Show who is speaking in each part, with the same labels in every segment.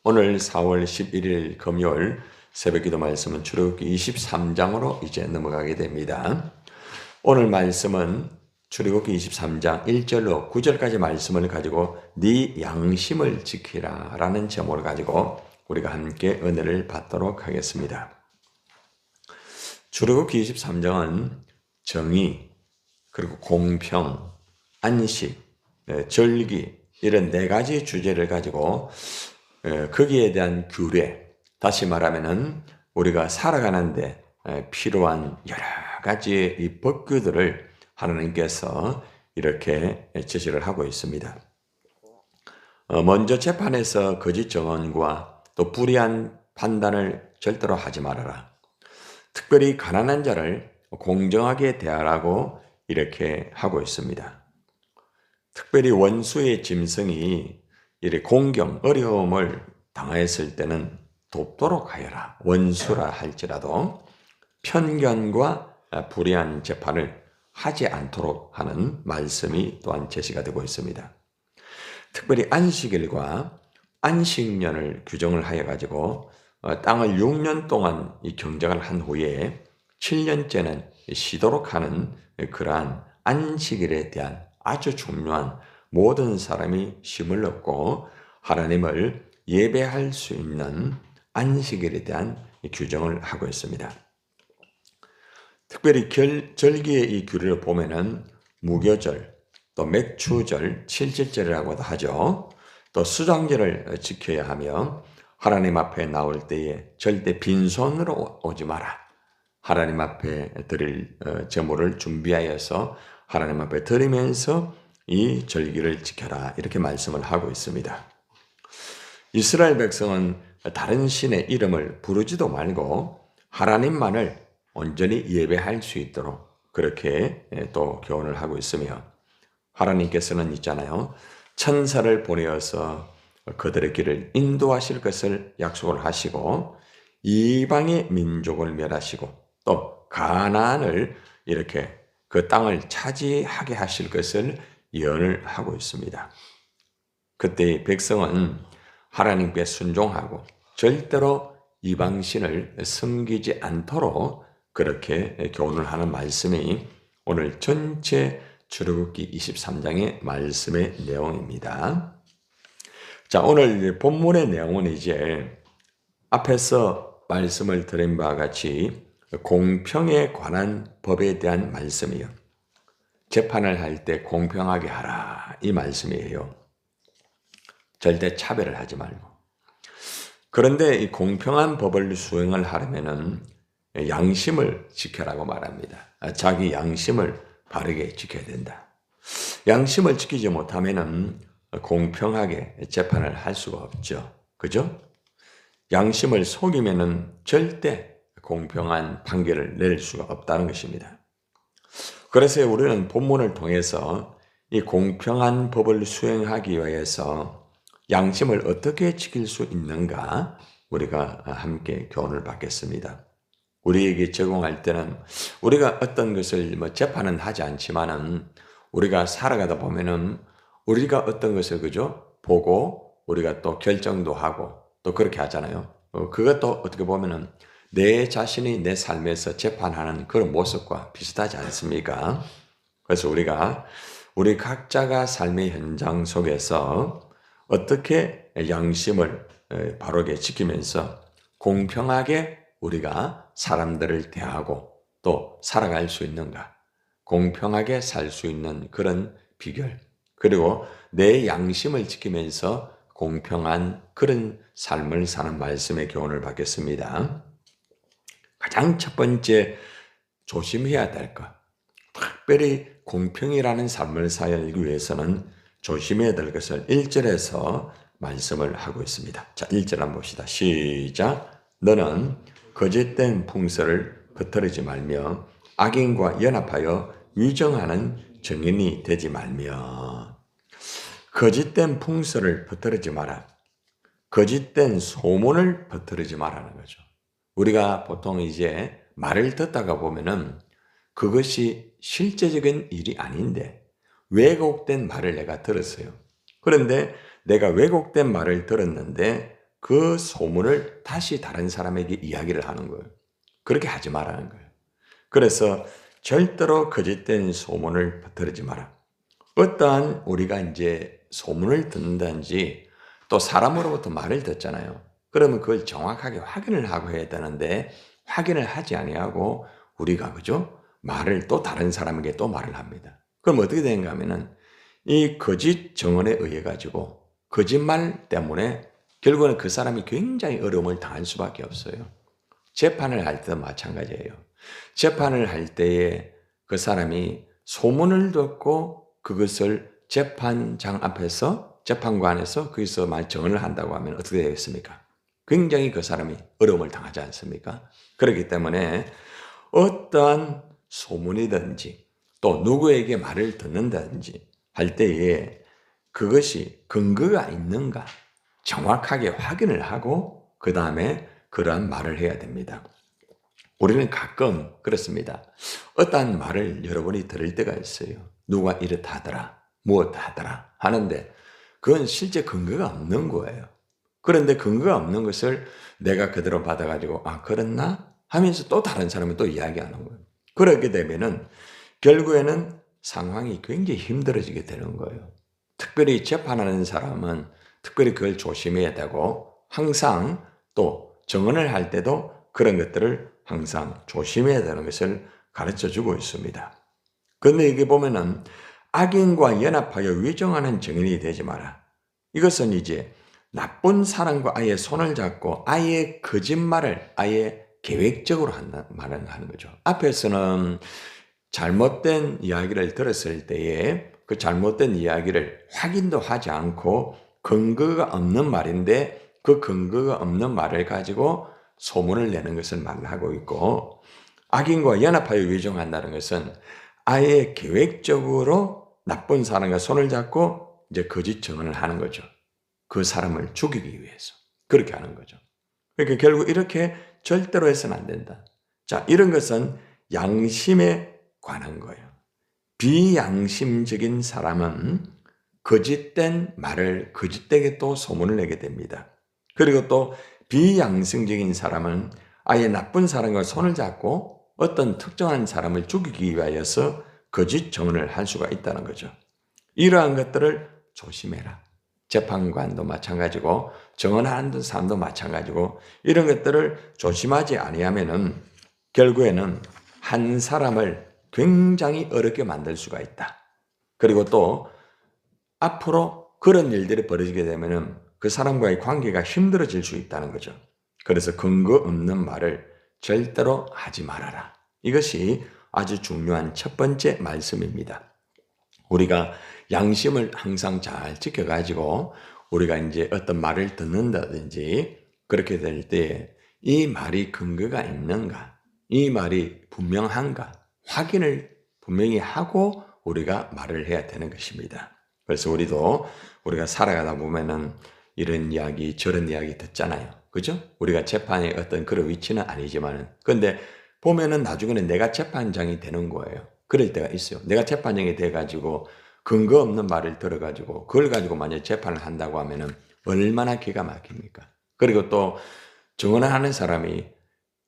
Speaker 1: 오늘 4월 11일 금요일 새벽기도 말씀은 출애굽기 23장으로 이제 넘어가게 됩니다. 오늘 말씀은 출애굽기 23장 1절로 9절까지 말씀을 가지고 네 양심을 지키라 라는 제목을 가지고 우리가 함께 은혜를 받도록 하겠습니다. 출애굽기 23장은 정의, 그리고 공평, 안식, 절기 이런 네 가지 주제를 가지고 거기에 대한 규례, 다시 말하면은 우리가 살아가는데 필요한 여러 가지의 이 법규들을 하나님께서 이렇게 제시를 하고 있습니다. 먼저 재판에서 거짓 증언과 또 불의한 판단을 절대로 하지 말아라. 특별히 가난한 자를 공정하게 대하라고 이렇게 하고 있습니다. 특별히 원수의 짐승이 이렇게 공경, 어려움을 당했을 때는 돕도록 하여라. 원수라 할지라도 편견과 불의한 재판을 하지 않도록 하는 말씀이 또한 제시가 되고 있습니다. 특별히 안식일과 안식년을 규정을 하여 가지고 땅을 6년 동안 이 경작을 한 후에 7년째는 쉬도록 하는 그러한 안식일에 대한 아주 중요한 모든 사람이 쉼을 얻고 하나님을 예배할 수 있는 안식일에 대한 규정을 하고 있습니다. 특별히 절기의 이 규례를 보면은 무교절, 또 맥추절, 칠칠절이라고도 하죠. 또 수장절을 지켜야 하며 하나님 앞에 나올 때에 절대 빈손으로 오지 마라. 하나님 앞에 드릴 제물을 준비하여서 하나님 앞에 드리면서 이 절기를 지켜라 이렇게 말씀을 하고 있습니다. 이스라엘 백성은 다른 신의 이름을 부르지도 말고 하나님만을 온전히 예배할 수 있도록 그렇게 또 교훈을 하고 있으며 하나님께서는 있잖아요. 천사를 보내어서 그들의 길을 인도하실 것을 약속을 하시고 이방의 민족을 멸하시고 또 가나안을 이렇게 그 땅을 차지하게 하실 것을 예언을 하고 있습니다. 그때 백성은 하나님께 순종하고 절대로 이방신을 섬기지 않도록 그렇게 교훈을 하는 말씀이 오늘 전체 출애굽기 23장의 말씀의 내용입니다. 자, 오늘 본문의 내용은 이제 앞에서 말씀을 드린 바와 같이 공평에 관한 법에 대한 말씀이요. 재판을 할 때 공평하게 하라 이 말씀이에요. 절대 차별을 하지 말고. 그런데 이 공평한 법을 수행을 하려면은 양심을 지켜라고 말합니다. 자기 양심을 바르게 지켜야 된다. 양심을 지키지 못하면은 공평하게 재판을 할 수가 없죠. 그죠? 양심을 속이면은 절대 공평한 판결을 낼 수가 없다는 것입니다. 그래서 우리는 본문을 통해서 이 공평한 법을 수행하기 위해서 양심을 어떻게 지킬 수 있는가 우리가 함께 교훈을 받겠습니다. 우리에게 적용할 때는 우리가 어떤 것을 재판은 하지 않지만은 우리가 살아가다 보면은 우리가 어떤 것을 그죠? 보고 우리가 또 결정도 하고 또 그렇게 하잖아요. 그것도 어떻게 보면은 내 자신이 내 삶에서 재판하는 그런 모습과 비슷하지 않습니까? 그래서 우리 각자가 삶의 현장 속에서 어떻게 양심을 바르게 지키면서 공평하게 우리가 사람들을 대하고 또 살아갈 수 있는가? 공평하게 살 수 있는 그런 비결, 그리고 내 양심을 지키면서 공평한 그런 삶을 사는 말씀의 교훈을 받겠습니다. 가장 첫 번째 조심해야 될 것, 특별히 공평이라는 삶을 살기 위해서는 조심해야 될 것을 1절에서 말씀을 하고 있습니다. 자, 1절 한번 봅시다. 시작. 너는 거짓된 풍설을 퍼뜨리지 말며 악인과 연합하여 위정하는 정인이 되지 말며. 거짓된 풍설을 퍼뜨리지 마라. 거짓된 소문을 퍼뜨리지 말라는 거죠. 우리가 보통 이제 말을 듣다가 보면은 그것이 실제적인 일이 아닌데 왜곡된 말을 내가 들었어요. 그런데 내가 왜곡된 말을 들었는데 그 소문을 다시 다른 사람에게 이야기를 하는 거예요. 그렇게 하지 말라는 거예요. 그래서 절대로 거짓된 소문을 퍼뜨리지 마라. 어떠한 우리가 이제 소문을 듣는다든지 또 사람으로부터 말을 듣잖아요. 그러면 그걸 정확하게 확인을 하고 해야 되는데 확인을 하지 아니하고 우리가 그죠? 말을 또 다른 사람에게 또 말을 합니다. 그럼 어떻게 되는가 하면은 이 거짓 정언에 의해 가지고 거짓말 때문에 결국은 그 사람이 굉장히 어려움을 당할 수밖에 없어요. 재판을 할 때도 마찬가지예요. 재판을 할 때에 그 사람이 소문을 듣고 그것을 재판장 앞에서 재판관에서 거기서 말 정언을 한다고 하면 어떻게 되겠습니까? 굉장히 그 사람이 어려움을 당하지 않습니까? 그렇기 때문에 어떠한 소문이든지 또 누구에게 말을 듣는다든지 할 때에 그것이 근거가 있는가 정확하게 확인을 하고 그 다음에 그러한 말을 해야 됩니다. 우리는 가끔 그렇습니다. 어떠한 말을 여러분이 들을 때가 있어요. 누가 이렇다 하더라, 무엇 하더라 하는데 그건 실제 근거가 없는 거예요. 그런데 근거가 없는 것을 내가 그대로 받아가지고 아 그랬나? 하면서 또 다른 사람이 또 이야기하는 거예요. 그렇게 되면은 결국에는 상황이 굉장히 힘들어지게 되는 거예요. 특별히 재판하는 사람은 특별히 그걸 조심해야 되고 항상 또 정언을 할 때도 그런 것들을 항상 조심해야 되는 것을 가르쳐 주고 있습니다. 그런데 이게 보면은 악인과 연합하여 위정하는 증인이 되지 마라. 이것은 이제 나쁜 사람과 아예 손을 잡고 아예 거짓말을 아예 계획적으로 한다는 말을 하는 거죠. 앞에서는 잘못된 이야기를 들었을 때에 그 잘못된 이야기를 확인도 하지 않고 근거가 없는 말인데 그 근거가 없는 말을 가지고 소문을 내는 것을 말하고 있고 악인과 연합하여 위정한다는 것은 아예 계획적으로 나쁜 사람과 손을 잡고 이제 거짓 증언을 하는 거죠. 그 사람을 죽이기 위해서 그렇게 하는 거죠. 그러니까 결국 이렇게 절대로 해서는 안 된다. 자, 이런 것은 양심에 관한 거예요. 비양심적인 사람은 거짓된 말을 거짓되게 또 소문을 내게 됩니다. 그리고 또 비양심적인 사람은 아예 나쁜 사람과 손을 잡고 어떤 특정한 사람을 죽이기 위하여서 거짓 정언을 할 수가 있다는 거죠. 이러한 것들을 조심해라. 재판관도 마찬가지고 정언하는 사람도 마찬가지고 이런 것들을 조심하지 아니하면은 결국에는 한 사람을 굉장히 어렵게 만들 수가 있다. 그리고 또 앞으로 그런 일들이 벌어지게 되면은 그 사람과의 관계가 힘들어질 수 있다는 거죠. 그래서 근거 없는 말을 절대로 하지 말아라. 이것이 아주 중요한 첫 번째 말씀입니다. 우리가 양심을 항상 잘 지켜가지고 우리가 이제 어떤 말을 듣는다든지 그렇게 될 때 이 말이 근거가 있는가, 이 말이 분명한가 확인을 분명히 하고 우리가 말을 해야 되는 것입니다. 그래서 우리가 살아가다 보면은 이런 이야기 저런 이야기 듣잖아요. 그죠? 우리가 재판의 어떤 그런 위치는 아니지만은 근데 보면은 나중에는 내가 재판장이 되는 거예요. 그럴 때가 있어요. 내가 재판장이 돼가지고 근거 없는 말을 들어가지고 그걸 가지고 만약에 재판을 한다고 하면은 얼마나 기가 막힙니까? 그리고 또 증언을 하는 사람이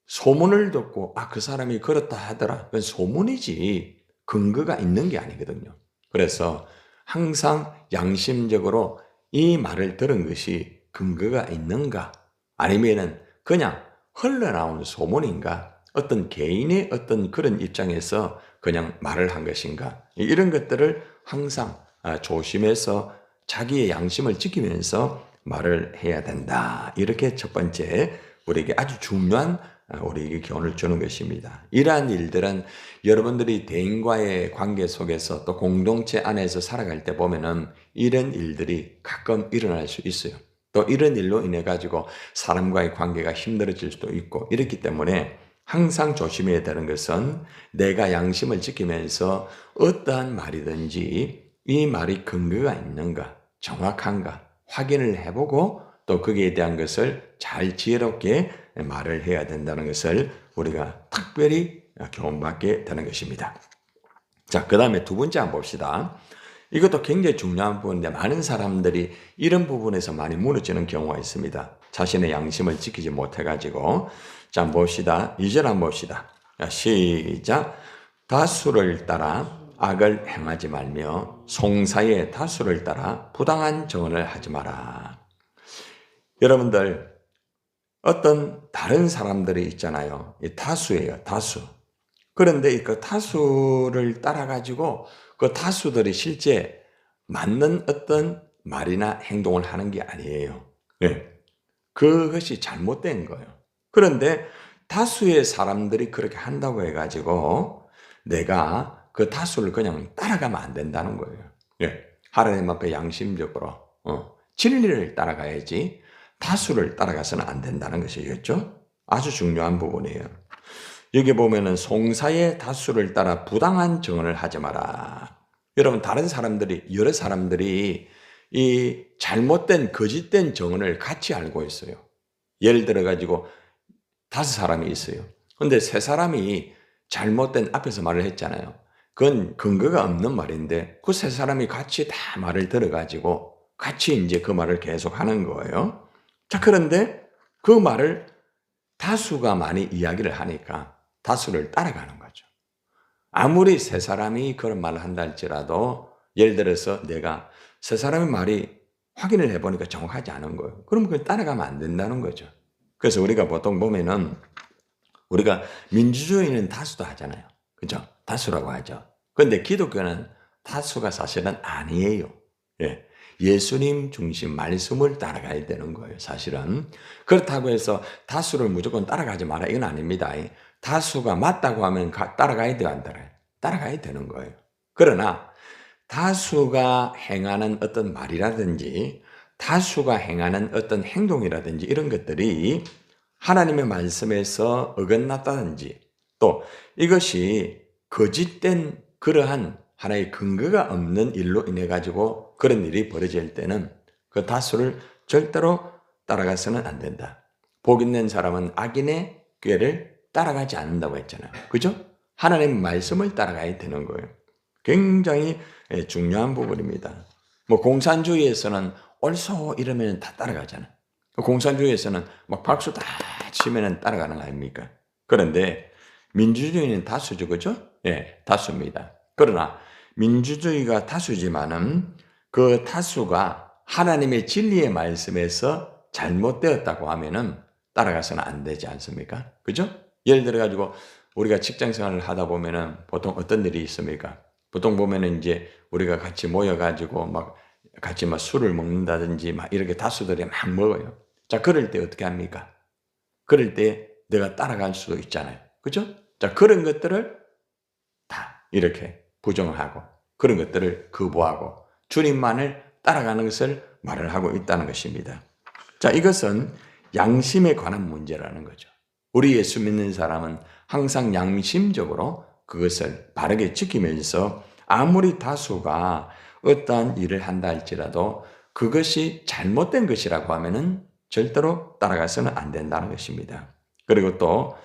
Speaker 1: 소문을 듣고 그 사람이 그렇다 하더라. 그건 소문이지 근거가 있는 게 아니거든요. 그래서 항상 양심적으로 이 말을 들은 것이 근거가 있는가 아니면은 그냥 흘러나온 소문인가 어떤 개인의 어떤 그런 입장에서 그냥 말을 한 것인가 이런 것들을 항상 조심해서 자기의 양심을 지키면서 말을 해야 된다. 이렇게 첫 번째 우리에게 아주 중요한 우리에게 교훈을 주는 것입니다. 이러한 일들은 여러분들이 대인과의 관계 속에서 또 공동체 안에서 살아갈 때 보면은 이런 일들이 가끔 일어날 수 있어요. 또 이런 일로 인해 가지고 사람과의 관계가 힘들어질 수도 있고 이렇기 때문에 항상 조심해야 되는 것은 내가 양심을 지키면서 어떠한 말이든지 이 말이 근거가 있는가, 정확한가 확인을 해보고 또 거기에 대한 것을 잘 지혜롭게 말을 해야 된다는 것을 우리가 특별히 교훈받게 되는 것입니다. 자, 그 다음에 두 번째 한번 봅시다. 이것도 굉장히 중요한 부분인데 많은 사람들이 이런 부분에서 많이 무너지는 경우가 있습니다. 자신의 양심을 지키지 못해가지고. 자, 봅시다. 2절 한번 봅시다. 자, 시작. 다수를 따라 악을 행하지 말며 송사의 다수를 따라 부당한 정언을 하지 마라. 여러분들, 어떤 다른 사람들이 있잖아요. 이 다수예요, 다수. 그런데 그 다수를 따라가지고 그 다수들이 실제 맞는 어떤 말이나 행동을 하는 게 아니에요. 네. 그것이 잘못된 거예요. 그런데 다수의 사람들이 그렇게 한다고 해가지고 내가 그 다수를 그냥 따라가면 안 된다는 거예요. 예. 하나님 앞에 양심적으로 진리를 따라가야지 다수를 따라가서는 안 된다는 것이겠죠. 아주 중요한 부분이에요. 여기 보면은 송사의 다수를 따라 부당한 정언을 하지 마라. 여러분, 다른 사람들이, 여러 사람들이 이 잘못된 거짓된 정언을 같이 알고 있어요. 예를 들어 가지고 5사람이 있어요. 근데 3사람이 잘못된 앞에서 말을 했잖아요. 그건 근거가 없는 말인데 그 3사람이 같이 다 말을 들어 가지고 같이 이제 그 말을 계속 하는 거예요. 자, 그런데 그 말을 다수가 많이 이야기를 하니까 다수를 따라가는 거죠. 아무리 3사람이 그런 말을 한다 할지라도 예를 들어서 내가 3사람의 말이 확인을 해보니까 정확하지 않은 거예요. 그럼 그걸 따라가면 안 된다는 거죠. 그래서 우리가 보통 보면은 우리가 민주주의는 다수도 하잖아요. 그죠? 다수라고 하죠. 그런데 기독교는 다수가 사실은 아니에요. 예. 예수님 중심 말씀을 따라가야 되는 거예요, 사실은. 그렇다고 해서 다수를 무조건 따라가지 마라, 이건 아닙니다. 다수가 맞다고 하면 따라가야 돼요, 안 따라가요? 따라가야 되는 거예요. 그러나 다수가 행하는 어떤 말이라든지 다수가 행하는 어떤 행동이라든지 이런 것들이 하나님의 말씀에서 어긋났다든지 또 이것이 거짓된 그러한 하나의 근거가 없는 일로 인해 가지고 그런 일이 벌어질 때는 그 다수를 절대로 따라가서는 안 된다. 복 있는 사람은 악인의 꾀를 따라가지 않는다고 했잖아요. 그죠? 하나님의 말씀을 따라가야 되는 거예요. 굉장히 중요한 부분입니다. 뭐 공산주의에서는 옳소 이러면 다 따라가잖아요. 공산주의에서는 막 박수 다 치면 따라가는 거 아닙니까? 그런데 민주주의는 다수죠, 그죠? 예, 다수입니다. 그러나 민주주의가 다수지만은 그 다수가 하나님의 진리의 말씀에서 잘못되었다고 하면은 따라가서는 안 되지 않습니까? 그죠? 예를 들어 가지고 우리가 직장 생활을 하다 보면은 보통 어떤 일이 있습니까? 보통 보면은 이제 우리가 같이 모여 가지고 막 같이 막 술을 먹는다든지 막 이렇게 다수들이 막 먹어요. 자, 그럴 때 어떻게 합니까? 그럴 때 내가 따라갈 수도 있잖아요. 그죠? 자, 그런 것들을 다 이렇게 부정하고 그런 것들을 거부하고 주님만을 따라가는 것을 말을 하고 있다는 것입니다. 자, 이것은 양심에 관한 문제라는 거죠. 우리 예수 믿는 사람은 항상 양심적으로 그것을 바르게 지키면서 아무리 다수가 어떠한 일을 한다 할지라도 그것이 잘못된 것이라고 하면은 절대로 따라가서는 안 된다는 것입니다. 그리고 또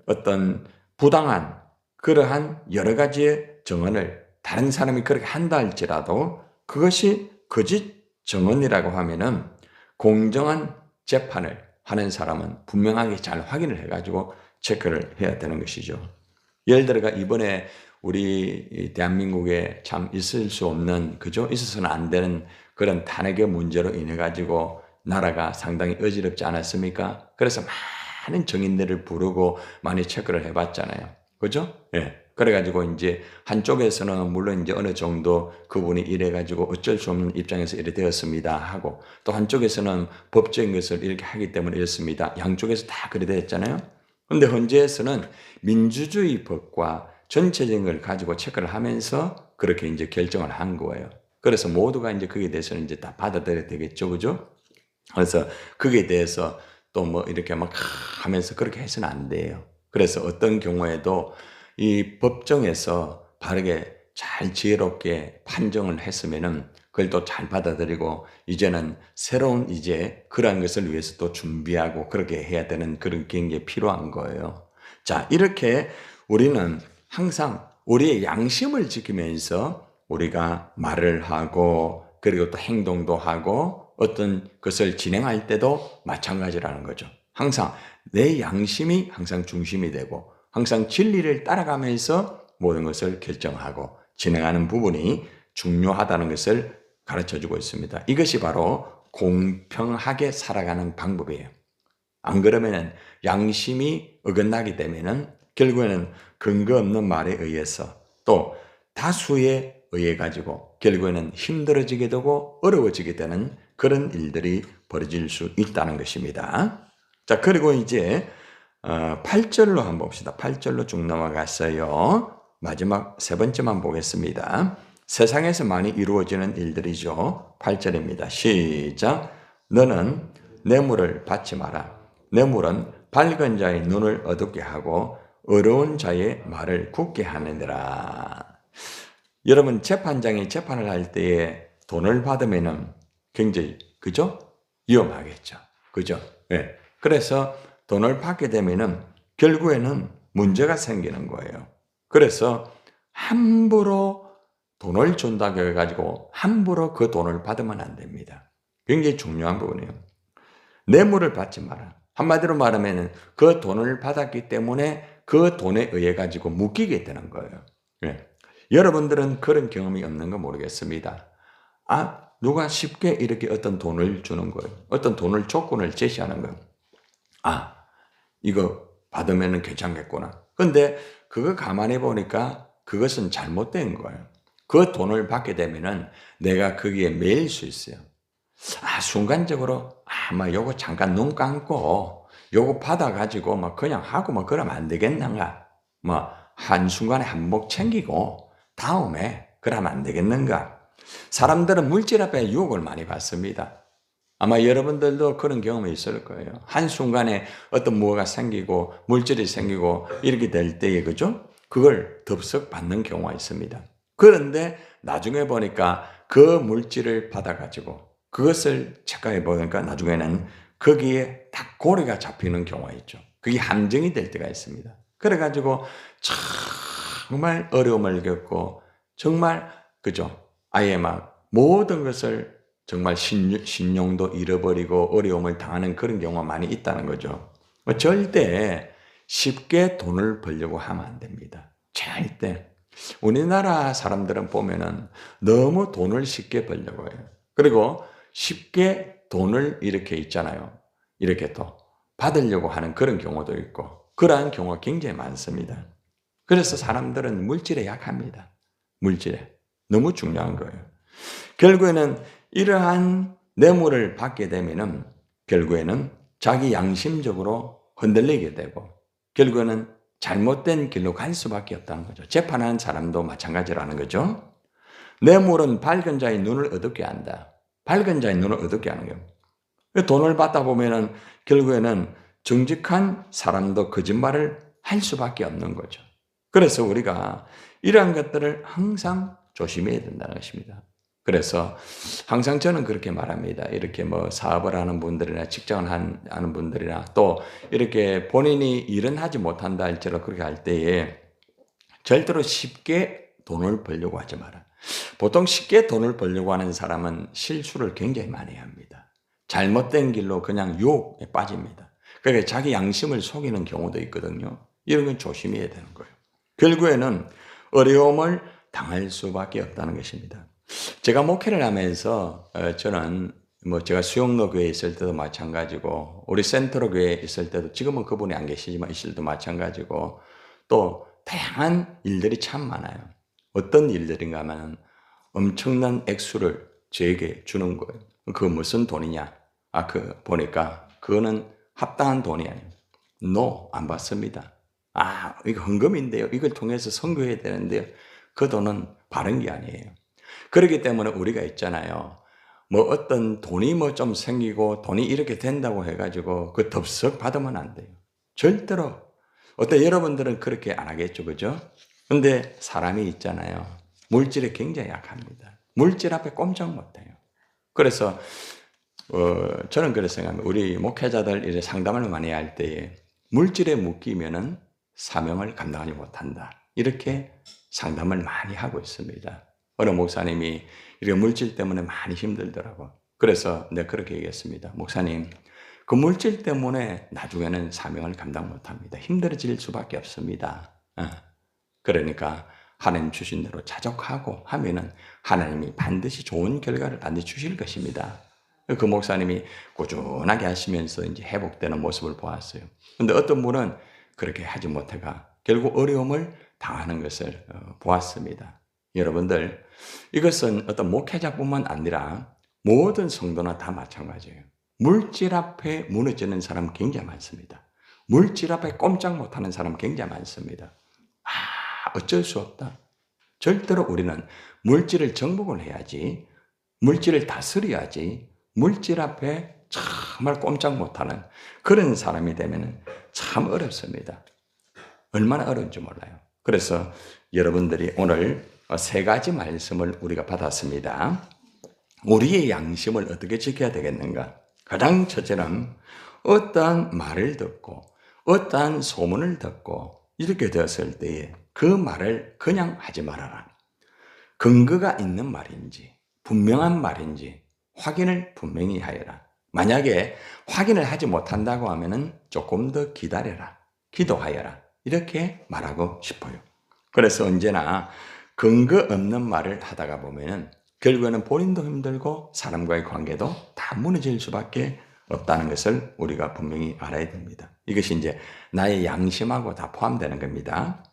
Speaker 1: 어떤 부당한 그러한 여러 가지의 정언을 다른 사람이 그렇게 한다 할지라도 그것이 거짓 정언이라고 하면은 공정한 재판을 하는 사람은 분명하게 잘 확인을 해가지고 체크를 해야 되는 것이죠. 예를 들어가 이번에 우리 대한민국에 참 있을 수 없는, 그죠? 있어서는 안 되는 그런 탄핵의 문제로 인해 가지고 나라가 상당히 어지럽지 않았습니까? 그래서 많은 정인들을 부르고 많이 체크를 해봤잖아요. 그죠? 예. 그래가지고 이제 한쪽에서는 물론 이제 어느 정도 그분이 이래가지고 어쩔 수 없는 입장에서 이래 되었습니다 하고 또 한쪽에서는 법적인 것을 이렇게 하기 때문에 이렇습니다. 양쪽에서 다 그래 되었잖아요. 그런데 헌재에서는 민주주의 법과 전체적인 걸 가지고 체크를 하면서 그렇게 이제 결정을 한 거예요. 그래서 모두가 이제 거기에 대해서는 이제 다 받아들여야 되겠죠. 그죠? 그래서 거기에 대해서 또 뭐 이렇게 막 하면서 그렇게 해서는 안 돼요. 그래서 어떤 경우에도 이 법정에서 바르게 잘 지혜롭게 판정을 했으면은 그걸 또 잘 받아들이고 이제는 새로운 이제 그러한 것을 위해서 또 준비하고 그렇게 해야 되는 그런 게 필요한 거예요. 자, 이렇게 우리는 항상 우리의 양심을 지키면서 우리가 말을 하고 그리고 또 행동도 하고 어떤 것을 진행할 때도 마찬가지라는 거죠. 항상 내 양심이 항상 중심이 되고 항상 진리를 따라가면서 모든 것을 결정하고 진행하는 부분이 중요하다는 것을 가르쳐주고 있습니다. 이것이 바로 공평하게 살아가는 방법이에요. 안 그러면은 양심이 어긋나게 되면은 결국에는 근거 없는 말에 의해서 또 다수에 의해 가지고 결국에는 힘들어지게 되고 어려워지게 되는 그런 일들이 벌어질 수 있다는 것입니다. 자, 그리고 이제 8절로 한번 봅시다. 8절로 쭉 넘어갔어요. 마지막 세 번째만 보겠습니다. 세상에서 많이 이루어지는 일들이죠. 8절입니다. 시작. 너는 뇌물을 받지 마라. 뇌물은 밝은 자의 눈을 어둡게 하고 어려운 자의 말을 굳게 하느니라. 여러분, 재판장이 재판을 할 때에 돈을 받으면은 굉장히, 그죠? 위험하겠죠. 그죠? 네. 그래서 돈을 받게 되면은 결국에는 문제가 생기는 거예요. 그래서 함부로 돈을 준다고 해가지고 함부로 그 돈을 받으면 안 됩니다. 굉장히 중요한 부분이에요. 뇌물을 받지 마라. 한마디로 말하면 그 돈을 받았기 때문에 그 돈에 의해 가지고 묶이게 되는 거예요. 네. 여러분들은 그런 경험이 없는 거 모르겠습니다. 누가 쉽게 이렇게 어떤 돈을 주는 거예요. 어떤 돈을 조건을 제시하는 거예요. 이거 받으면 괜찮겠구나. 근데 그거 가만히 보니까 그것은 잘못된 거예요. 그 돈을 받게 되면은 내가 거기에 매일 수 있어요. 순간적으로, 요거 잠깐 눈 감고, 요거 받아가지고, 그냥 하고, 그러면 안 되겠는가? 한순간에 한몫 챙기고, 다음에, 그러면 안 되겠는가? 사람들은 물질 앞에 유혹을 많이 받습니다. 아마 여러분들도 그런 경험이 있을 거예요. 한순간에 어떤 무엇가 생기고, 물질이 생기고, 이렇게 될 때에, 그죠? 그걸 덥석 받는 경우가 있습니다. 그런데 나중에 보니까 그 물질을 받아가지고, 그것을 체크해 보니까 나중에는 거기에 딱 고리가 잡히는 경우가 있죠. 그게 함정이 될 때가 있습니다. 그래가지고 정말 어려움을 겪고 정말 그죠? 아예 모든 것을 정말 신용도 잃어버리고 어려움을 당하는 그런 경우가 많이 있다는 거죠. 절대 쉽게 돈을 벌려고 하면 안 됩니다. 절대. 우리나라 사람들은 보면은 너무 돈을 쉽게 벌려고 해요. 그리고 쉽게 돈을 이렇게 있잖아요. 이렇게 또 받으려고 하는 그런 경우도 있고 그러한 경우가 굉장히 많습니다. 그래서 사람들은 물질에 약합니다. 물질에. 너무 중요한 거예요. 결국에는 이러한 뇌물을 받게 되면은 결국에는 자기 양심적으로 흔들리게 되고 결국에는 잘못된 길로 갈 수밖에 없다는 거죠. 재판하는 사람도 마찬가지라는 거죠. 뇌물은 밝은 자의 눈을 어둡게 한다. 밝은 자의 눈을 어둡게 하는 거예요. 돈을 받다 보면은 결국에는 정직한 사람도 거짓말을 할 수밖에 없는 거죠. 그래서 우리가 이러한 것들을 항상 조심해야 된다는 것입니다. 그래서 항상 저는 그렇게 말합니다. 이렇게 사업을 하는 분들이나 직장을 하는 분들이나 또 이렇게 본인이 일은 하지 못한다 할지라도 그렇게 할 때에 절대로 쉽게 돈을 벌려고 하지 마라. 보통 쉽게 돈을 벌려고 하는 사람은 실수를 굉장히 많이 합니다. 잘못된 길로 그냥 유혹에 빠집니다. 그러니까 자기 양심을 속이는 경우도 있거든요. 이런 건 조심해야 되는 거예요. 결국에는 어려움을 당할 수밖에 없다는 것입니다. 제가 목회를 하면서 저는 제가 수영로 교회에 있을 때도 마찬가지고 우리 센트로 교회에 있을 때도 지금은 그분이 안 계시지만 있을 때도 마찬가지고 또 다양한 일들이 참 많아요. 어떤 일들인가 하면 엄청난 액수를 저에게 주는 거예요. 그거 무슨 돈이냐? 보니까 그거는 합당한 돈이 아니에요. No, 안 받습니다. 이거 헌금인데요. 이걸 통해서 선교해야 되는데요. 그 돈은 바른 게 아니에요. 그렇기 때문에 우리가 있잖아요. 어떤 돈이 좀 생기고 돈이 이렇게 된다고 해가지고 그 덥석 받으면 안 돼요. 절대로. 여러분들은 그렇게 안 하겠죠. 그죠? 근데 사람이 있잖아요. 물질에 굉장히 약합니다. 물질 앞에 꼼짝 못해요. 그래서 저는 그렇게 생각합니다. 우리 목회자들 이제 상담을 많이 할 때에 물질에 묶이면은 사명을 감당하지 못한다. 이렇게 상담을 많이 하고 있습니다. 어느 목사님이 이렇게 물질 때문에 많이 힘들더라고. 그래서 내가 그렇게 얘기했습니다. 목사님, 그 물질 때문에 나중에는 사명을 감당 못합니다. 힘들어질 수밖에 없습니다. 그러니까 하나님 주신 대로 자족하고 하면은 하나님이 반드시 좋은 결과를 반드시 주실 것입니다. 그 목사님이 꾸준하게 하시면서 이제 회복되는 모습을 보았어요. 근데 어떤 분은 그렇게 하지 못해가 결국 어려움을 당하는 것을 보았습니다. 여러분들, 이것은 어떤 목회자뿐만 아니라 모든 성도나 다 마찬가지예요. 물질 앞에 무너지는 사람 굉장히 많습니다. 물질 앞에 꼼짝 못하는 사람 굉장히 많습니다. 어쩔 수 없다. 절대로 우리는 물질을 정복을 해야지, 물질을 다스려야지, 물질 앞에 정말 꼼짝 못하는 그런 사람이 되면 참 어렵습니다. 얼마나 어려운지 몰라요. 그래서 여러분들이 오늘 세 가지 말씀을 우리가 받았습니다. 우리의 양심을 어떻게 지켜야 되겠는가? 가장 첫째는 어떠한 말을 듣고 어떠한 소문을 듣고 이렇게 되었을 때에 그 말을 그냥 하지 말아라. 근거가 있는 말인지 분명한 말인지 확인을 분명히 하여라. 만약에 확인을 하지 못한다고 하면은 조금 더 기다려라. 기도하여라. 이렇게 말하고 싶어요. 그래서 언제나 근거 없는 말을 하다가 보면은 결국에는 본인도 힘들고 사람과의 관계도 다 무너질 수밖에 없다는 것을 우리가 분명히 알아야 됩니다. 이것이 이제 나의 양심하고 다 포함되는 겁니다.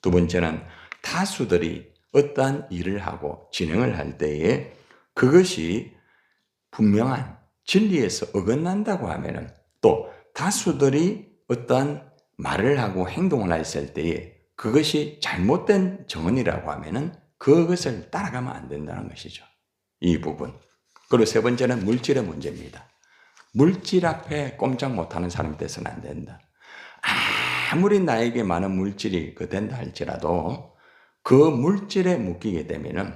Speaker 1: 두 번째는 다수들이 어떠한 일을 하고 진행을 할 때에 그것이 분명한 진리에서 어긋난다고 하면은 또 다수들이 어떠한 말을 하고 행동을 했을 때에 그것이 잘못된 정언이라고 하면은 그것을 따라가면 안 된다는 것이죠. 이 부분. 그리고 세 번째는 물질의 문제입니다. 물질 앞에 꼼짝 못하는 사람이 돼서는 안 된다. 아무리 나에게 많은 물질이 된다 할지라도 그 물질에 묶이게 되면은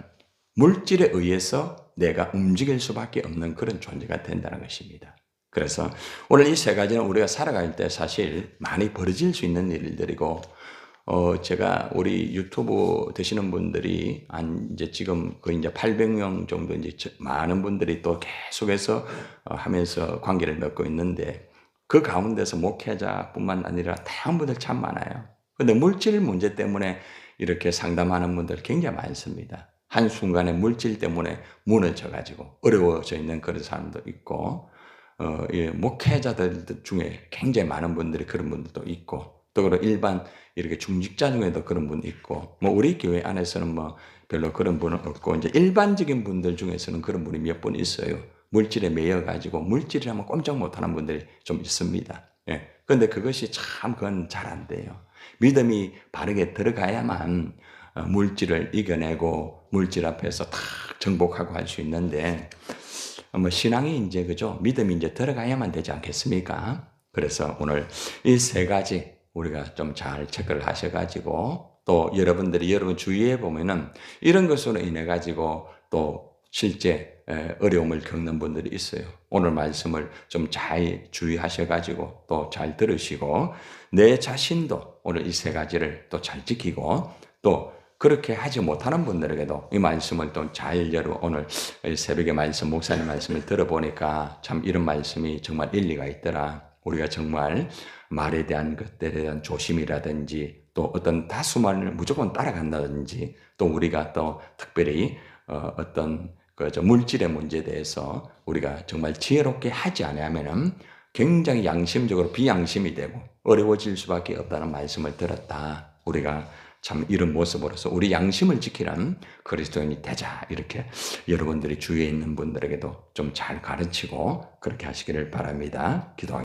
Speaker 1: 물질에 의해서 내가 움직일 수밖에 없는 그런 존재가 된다는 것입니다. 그래서 오늘 이 세 가지는 우리가 살아갈 때 사실 많이 벌어질 수 있는 일들이고, 제가 우리 유튜브 되시는 분들이 이제 지금 거의 이제 800명 정도 이제 많은 분들이 또 계속해서 하면서 관계를 맺고 있는데 그 가운데서 목회자뿐만 아니라 다양한 분들 참 많아요. 근데 물질 문제 때문에 이렇게 상담하는 분들 굉장히 많습니다. 한순간에 물질 때문에 무너져가지고 어려워져 있는 그런 사람도 있고, 목회자들 중에 굉장히 많은 분들이 그런 분들도 있고, 또 그리고 일반 이렇게 중직자 중에도 그런 분 있고, 우리 교회 안에서는 별로 그런 분은 없고, 이제 일반적인 분들 중에서는 그런 분이 몇 분 있어요. 물질에 매여가지고 물질이라면 꼼짝 못하는 분들이 좀 있습니다. 예. 그런데 그것이 참 그건 잘 안 돼요. 믿음이 바르게 들어가야만 물질을 이겨내고 물질 앞에서 탁 정복하고 할 수 있는데, 신앙이 이제 그죠? 믿음이 이제 들어가야만 되지 않겠습니까? 그래서 오늘 이 세 가지 우리가 좀 잘 체크를 하셔가지고 또 여러분들이 여러분 주위에 보면은 이런 것으로 인해 가지고 또 실제 어려움을 겪는 분들이 있어요. 오늘 말씀을 좀 잘 주의하셔가지고 또 잘 들으시고 내 자신도 오늘 이 세 가지를 또 잘 지키고 또 그렇게 하지 못하는 분들에게도 이 말씀을 또 잘 오늘 새벽에 말씀, 목사님 말씀을 들어보니까 참 이런 말씀이 정말 일리가 있더라. 우리가 정말 말에 대한 것들에 대한 조심이라든지 또 어떤 다수말을 무조건 따라간다든지 또 우리가 또 특별히 어떤 물질의 문제에 대해서 우리가 정말 지혜롭게 하지 않으면은 굉장히 양심적으로 비양심이 되고 어려워질 수밖에 없다는 말씀을 들었다. 우리가 참 이런 모습으로서 우리 양심을 지키는 그리스도인이 되자. 이렇게 여러분들이 주위에 있는 분들에게도 좀 잘 가르치고 그렇게 하시기를 바랍니다. 기도하겠습니다.